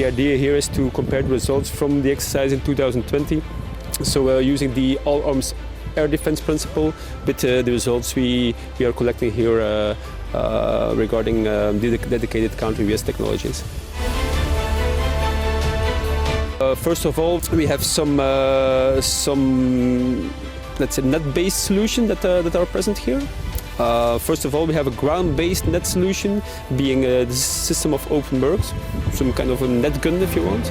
the idea here is to compare the results from the exercise in 2020. So using the all arms air defense principle with the results we are collecting here regarding dedicated counter-UAS technologies. First of all, we have some let's say net-based solution that are present here. First of all, we have a ground-based net solution, being the system of open works, some kind of a net gun if you want.